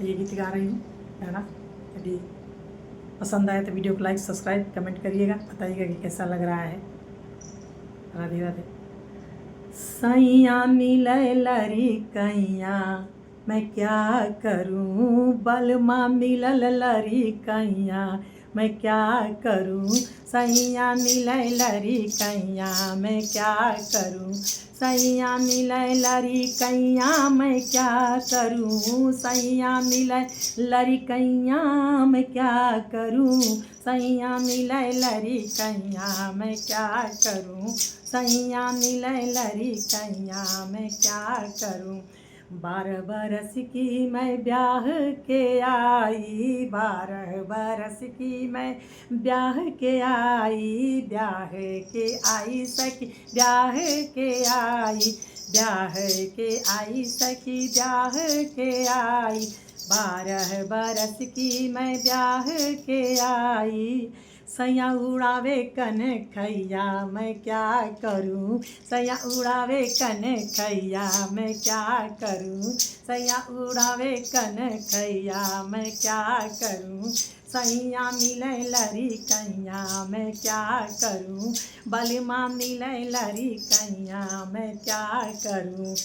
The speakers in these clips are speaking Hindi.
ये गीत गा रही हूँ, है ना। यदि पसंद आए तो वीडियो को लाइक सब्सक्राइब कमेंट करिएगा, बताइएगा कि कैसा लग रहा है। राधे राधे। सैया मिले लरी कैया मैं क्या करूं, बलमा मिलल लरी कैया मैं क्या करूं, सैया मिले लरी कैया मैं क्या करूं, सैया मिले लरी कैया मैं क्या करूं, सैया मिले लरी कैया मैं क्या करूं, सैया मिले लरी कैया मैं क्या करूं, सैया मिले लरी कैया मैं क्या करूं। 12 बरस की मैं ब्याह के आई, 12 बरस की मैं ब्याह के आई, ब्याह के आई सखी ब्याह के आई, ब्याह के आई सखी ब्याह के आई, 12 बरस की मैं ब्याह के आई, सैया उड़ावे कनखैया मैं क्या करूं, सैया उड़ावे कनखैया मैं क्या करूं, सैया उड़ावे कनखैया मैं क्या करूं, सैया मिले लरी कैया मैं क्या करूं, बलमा मिले लरी कैया मैं क्या करूं।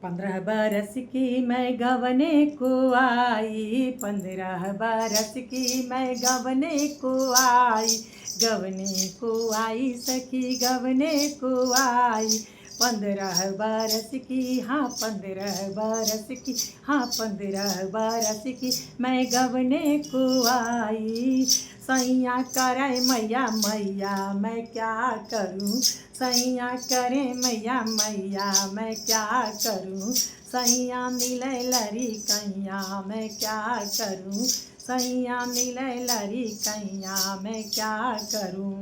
15 बरस की मैं गवने को आई, 15 बरस की मैं गवने को आई, गवने को आई सखी गवने को आई, 15 बरस की हाँ 15 बरस की हाँ 15 बरस की मैं गवने को आई, सैया करे मैया मैया मैं क्या करूं, सैया करे मैया मैया मैं क्या करूं, सैया मिले लरी कैया मैं क्या करूं, सैया मिले लरी कैया मैं क्या करूं।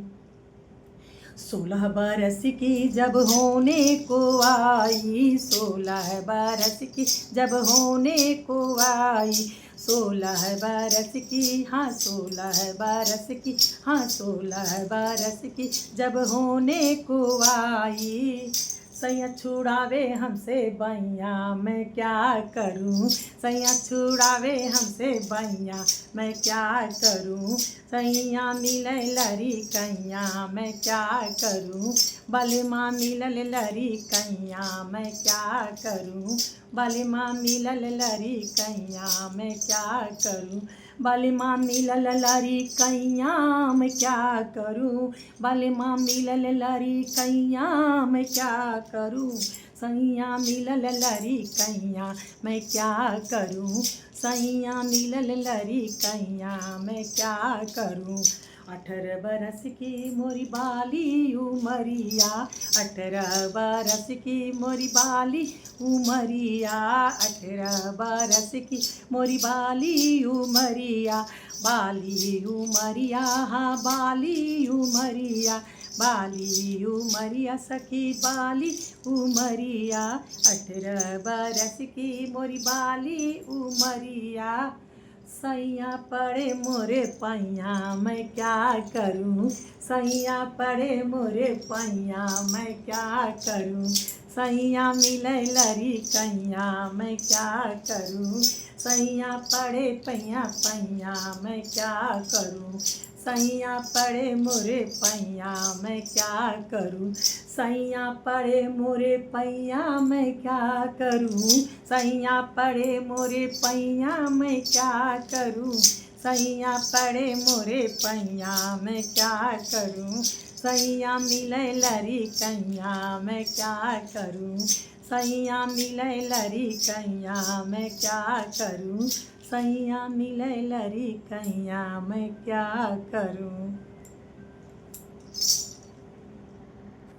16 बरस की जब होने को आई, 16 बरस की जब होने को आई, 16 बरस की हाँ 16 बरस की हाँ 16 बरस की जब होने को आई, सैया छुड़ावे हमसे बैया मैं क्या करूं, सैया छुड़ावे हमसे बैया मैं क्या करूं, सैया मिले लरी कैया मैं क्या करूं, बलमा मिलल लरी कैया मैं क्या करूं, बलमा मिलल लरी कैया मैं क्या करूं, बलमा मिलल लरी कैया मैं क्या करूं, बलमा मिलल लरी कैया मैं क्या करूं, सैया मिलल लरी कैया मैं क्या करूं, सैया मिलल लरी कैया मैं क्या करूं। 18 बरस की मोरी बाली उमरिया, 18 बरस की मोरी बाली उमरिया, 18 बरस की मोरी बाली उमरिया, बाली उमरिया हाँ बाली उमरिया, बाली उमरिया सखी बाली उमरिया, 18 बरस की मोरी बाली उमरिया, सैया पड़े मोरे पैया मैं क्या करूं, सैया पड़े मोरे पैया मैं क्या करूं, सैया मिले लरी कैया मैं क्या करूं, सैया पड़े पैया पैया मैं क्या करूं, सैया पड़े मोरे पैया मैं क्या करूं, सैया पड़े मोरे पैया मैं क्या करूं, सैया पड़े मोरे पैया मैं क्या करूं, सैया पड़े मोरे पैया मैं क्या करूं, सैया मिले लरी कैया मैं क्या करूं, सैया मिले लरी कैया मैं क्या करूं, सैया मिले लरी कैया मैं क्या करूं।